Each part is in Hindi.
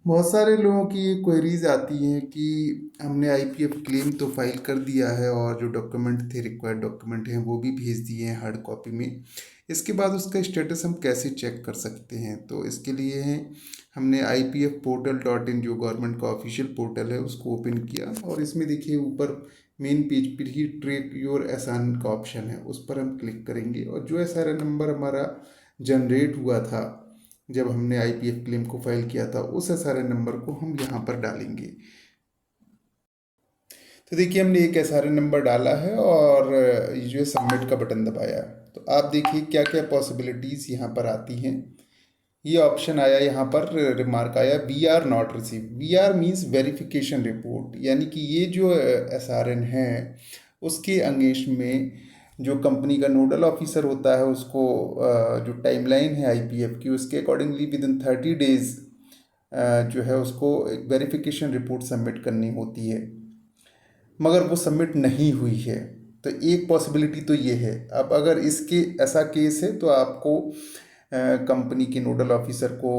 बहुत सारे लोगों की ये क्वेरीज आती हैं कि हमने आईपीएफ क्लेम तो फाइल कर दिया है और जो डॉक्यूमेंट थे, रिक्वायर्ड डॉक्यूमेंट हैं, वो भी भेज दिए हैं हार्ड कॉपी में। इसके बाद उसका स्टेटस हम कैसे चेक कर सकते हैं? तो इसके लिए हमने IPFportal.in जो गवर्नमेंट का ऑफिशियल पोर्टल है उसको ओपन किया, और इसमें देखिए ऊपर मेन पेज पर ही ट्रैक योर एसआरएन का ऑप्शन है, उस पर हम क्लिक करेंगे और जो एसआरएन नंबर हमारा जनरेट हुआ था जब हमने आईपीएफ क्लेम को फाइल किया था, उस एसआरएन नंबर को हम यहाँ पर डालेंगे। तो देखिए हमने एक एसआरएन नंबर डाला है और ये जो है सबमिट का बटन दबाया है। तो आप देखिए क्या क्या पॉसिबिलिटीज़ यहाँ पर आती हैं। ये ऑप्शन आया, यहाँ पर रिमार्क आया, we are not receive. We are means verification report, यानी कि ये जो एसआरएन है उसके अगेंस्ट में जो कंपनी का नोडल ऑफिसर होता है उसको जो टाइमलाइन है आईपीएफ की, उसके अकॉर्डिंगली विद इन 30 डेज जो है उसको एक वेरिफिकेशन रिपोर्ट सबमिट करनी होती है, मगर वो सबमिट नहीं हुई है। तो एक पॉसिबिलिटी तो ये है। अब अगर इसके ऐसा केस है तो आपको कंपनी के नोडल ऑफिसर को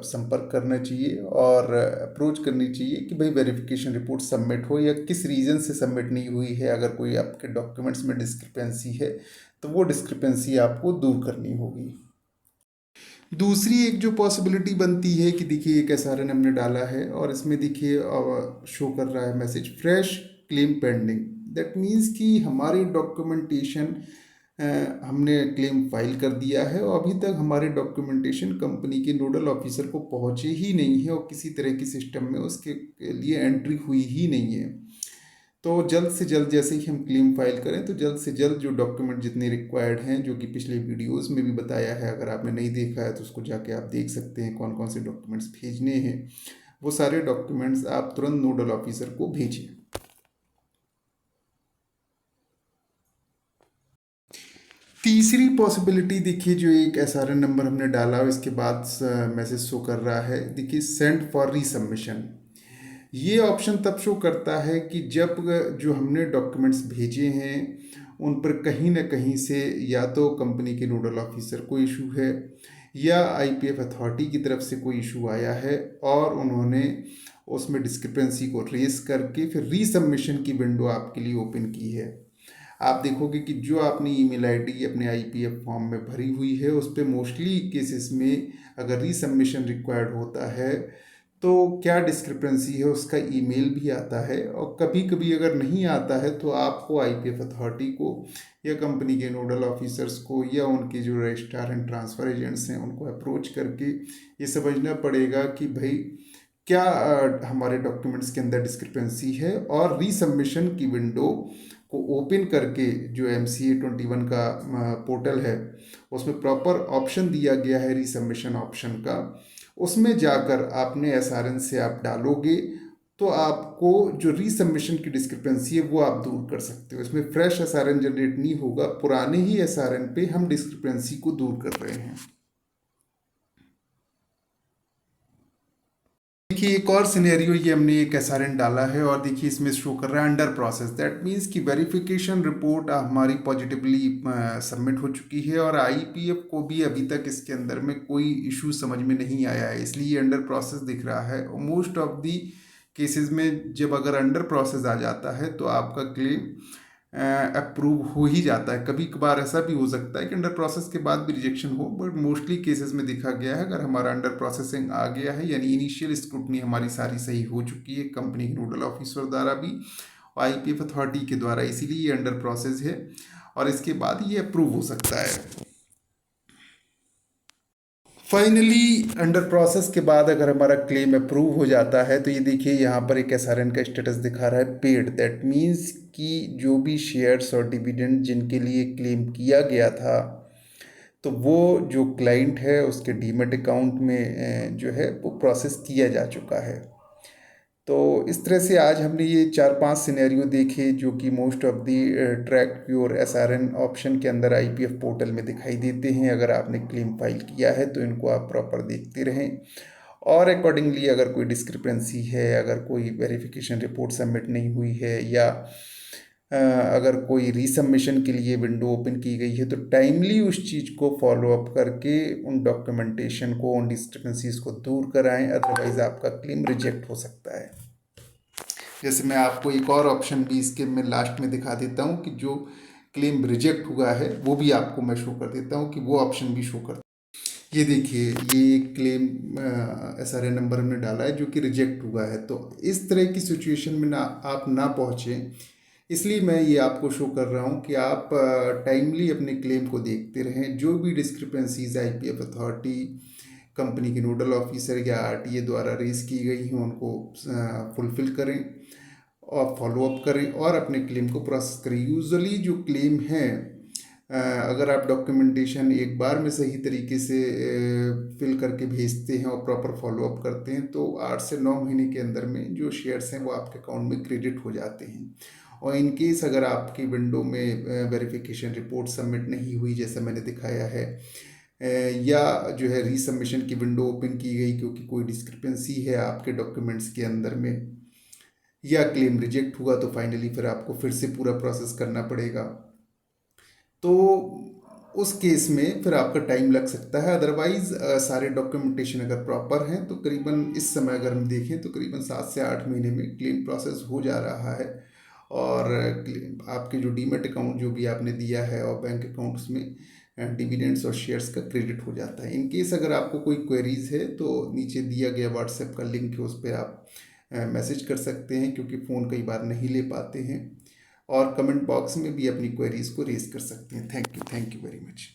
संपर्क करना चाहिए और अप्रोच करनी चाहिए कि भाई वेरिफिकेशन रिपोर्ट सबमिट हो, या किस रीज़न से सबमिट नहीं हुई है। अगर कोई आपके डॉक्यूमेंट्स में डिस्क्रिपेंसी है तो वो डिस्क्रिपेंसी आपको दूर करनी होगी। दूसरी एक जो पॉसिबिलिटी बनती है कि देखिए एक एसआरएन हमने डाला है और इसमें देखिए शो कर रहा है message fresh claim pending. That means कि हमारे डॉक्यूमेंटेशन हमने क्लेम फाइल कर दिया है और अभी तक हमारे डॉक्यूमेंटेशन कंपनी के नोडल ऑफिसर को पहुंचे ही नहीं है और किसी तरह की सिस्टम में उसके लिए एंट्री हुई ही नहीं है। तो जल्द से जल्द जैसे ही हम क्लेम फाइल करें तो जल्द से जल्द जो डॉक्यूमेंट जितने रिक्वायर्ड हैं, जो कि पिछले वीडियोस में भी बताया है, अगर आपने नहीं देखा है तो उसको जाके आप देख सकते हैं कौन कौन से डॉक्यूमेंट्स भेजने हैं, वो सारे डॉक्यूमेंट्स आप तुरंत नोडल ऑफिसर को भेजें। तीसरी पॉसिबिलिटी देखिए, जो एक एसआरएन नंबर हमने डाला और इसके बाद मैसेज शो कर रहा है, देखिए सेंड फॉर रीसबमिशन। ये ऑप्शन तब शो करता है कि जब जो हमने डॉक्यूमेंट्स भेजे हैं उन पर कहीं ना कहीं से या तो कंपनी के नोडल ऑफिसर को इशू है या आईपीएफ अथॉरिटी की तरफ से कोई इशू आया है और उन्होंने उसमें डिस्क्रिपेंसी को रेस करके फिर रीसबमिशन की विंडो आपके लिए ओपन की है। आप देखोगे कि जो आपने ईमेल आईडी अपने आईपीएफ फॉर्म में भरी हुई है उस पर मोस्टली केसेस में अगर रीसबमिशन रिक्वायर्ड होता है तो क्या डिस्क्रिपेंसी है उसका ईमेल भी आता है, और कभी कभी अगर नहीं आता है तो आपको आईपीएफ अथॉरिटी को या कंपनी के नोडल ऑफिसर्स को या उनके जो रजिस्ट्रार एंड ट्रांसफ़र एजेंट्स हैं उनको अप्रोच करके ये समझना पड़ेगा कि भाई क्या हमारे डॉक्यूमेंट्स के अंदर डिस्क्रिपेंसी है, और रीसबमिशन की विंडो को ओपन करके जो MCA 21 का पोर्टल है उसमें प्रॉपर ऑप्शन दिया गया है रीसबमिशन ऑप्शन का, उसमें जाकर आपने एसआरएन से आप डालोगे तो आपको जो रीसबमिशन की डिस्क्रिपेंसी है वो आप दूर कर सकते हो। इसमें फ्रेश एसआरएन जनरेट नहीं होगा, पुराने ही एसआरएन पे हम डिस्क्रिपेंसी को दूर कर रहे हैं। देखिए एक और सिनेरियो, ये हमने एक एसआरएन डाला है और देखिए इसमें शो कर रहा है अंडर प्रोसेस। दैट मीन्स कि वेरिफिकेशन रिपोर्ट हमारी पॉजिटिवली सबमिट हो चुकी है और आईपीएफ को भी अभी तक इसके अंदर में कोई इशू समझ में नहीं आया है, इसलिए अंडर प्रोसेस दिख रहा है। मोस्ट ऑफ दी केसेस में जब अगर अंडर प्रोसेस आ जाता है तो आपका क्लेम अप्रूव हो ही जाता है। कभी कभार ऐसा भी हो सकता है कि अंडर प्रोसेस के बाद भी रिजेक्शन हो, बट मोस्टली केसेस में देखा गया है अगर हमारा अंडर प्रोसेसिंग आ गया है यानी इनिशियल स्क्रूटनी हमारी सारी सही हो चुकी है कंपनी के नोडल ऑफिसर द्वारा भी और आईपीएफ अथॉरिटी के द्वारा, इसीलिए ये अंडर प्रोसेस है और इसके बाद ये अप्रूव हो सकता है। फाइनली अंडर प्रोसेस के बाद अगर हमारा क्लेम अप्रूव हो जाता है तो ये देखिए यहाँ पर एक एसआरएन का स्टेटस दिखा रहा है पेड। दैट मीन्स कि जो भी शेयर्स और डिविडेंड जिनके लिए क्लेम किया गया था तो वो जो क्लाइंट है उसके डीमेट अकाउंट में जो है वो प्रोसेस किया जा चुका है। तो इस तरह से आज हमने ये 4-5 सिनेरियो देखे जो कि most of the track your SRN option के अंदर आईपीएफ पोर्टल में दिखाई देते हैं। अगर आपने क्लेम फाइल किया है तो इनको आप प्रॉपर देखते रहें और अकॉर्डिंगली अगर कोई डिस्क्रिपेंसी है, अगर कोई वेरिफिकेशन रिपोर्ट सबमिट नहीं हुई है या अगर कोई रीसबमिशन के लिए विंडो ओपन की गई है तो टाइमली उस चीज़ को फॉलो अप करके उन डॉक्यूमेंटेशन को, उन डिस्क्रिपेंसीज को दूर कराएं, अदरवाइज़ आपका क्लेम रिजेक्ट हो सकता है। जैसे मैं आपको एक और ऑप्शन भी इसके मैं लास्ट में दिखा देता हूँ कि जो क्लेम रिजेक्ट हुआ है वो भी आपको मैं शो कर देता हूँ कि वो ऑप्शन भी शो कर। ये देखिए, ये एक क्लेम SRA नंबर हमने डाला है जो कि रिजेक्ट हुआ है। तो इस तरह की सिचुएशन में ना आप ना पहुँचें, इसलिए मैं ये आपको शो कर रहा हूँ कि आप टाइमली अपने क्लेम को देखते रहें। जो भी डिस्क्रिपेंसीज IPF अथॉरिटी, कंपनी के नोडल ऑफिसर या RTA द्वारा रेज की गई हैं उनको फुलफिल करें और फॉलो अप करें और अपने क्लेम को प्रोसेस करें। यूजुअली जो क्लेम है, अगर आप डॉक्यूमेंटेशन एक बार में सही तरीके से फिल करके भेजते हैं और प्रॉपर फॉलो अप करते हैं तो 8 से 9 महीने के अंदर में जो शेयर्स हैं वो आपके अकाउंट में क्रेडिट हो जाते हैं। और इन केस अगर आपकी विंडो में वेरिफिकेशन रिपोर्ट सबमिट नहीं हुई जैसा मैंने दिखाया है, या जो है रीसबमिशन की विंडो ओपन की गई क्योंकि कोई डिस्क्रिपेंसी है आपके डॉक्यूमेंट्स के अंदर में, या क्लेम रिजेक्ट हुआ, तो फाइनली फिर आपको फिर से पूरा प्रोसेस करना पड़ेगा। तो उस केस में फिर आपका टाइम लग सकता है। अदरवाइज सारे डॉक्यूमेंटेशन अगर प्रॉपर हैं तो करीबन इस समय अगर हम देखें तो करीबन 7 से 8 महीने में क्लेम प्रोसेस हो जा रहा है और आपके जो डीमेट अकाउंट जो भी आपने दिया है और बैंक अकाउंट्स में डिविडेंड्स और शेयर्स का क्रेडिट हो जाता है। इन केस अगर आपको कोई क्वेरीज है तो नीचे दिया गया व्हाट्सएप का लिंक है, उस पर आप मैसेज कर सकते हैं क्योंकि फ़ोन कई बार नहीं ले पाते हैं, और कमेंट बॉक्स में भी अपनी क्वेरीज को रेज कर सकते हैं। Thank you very much.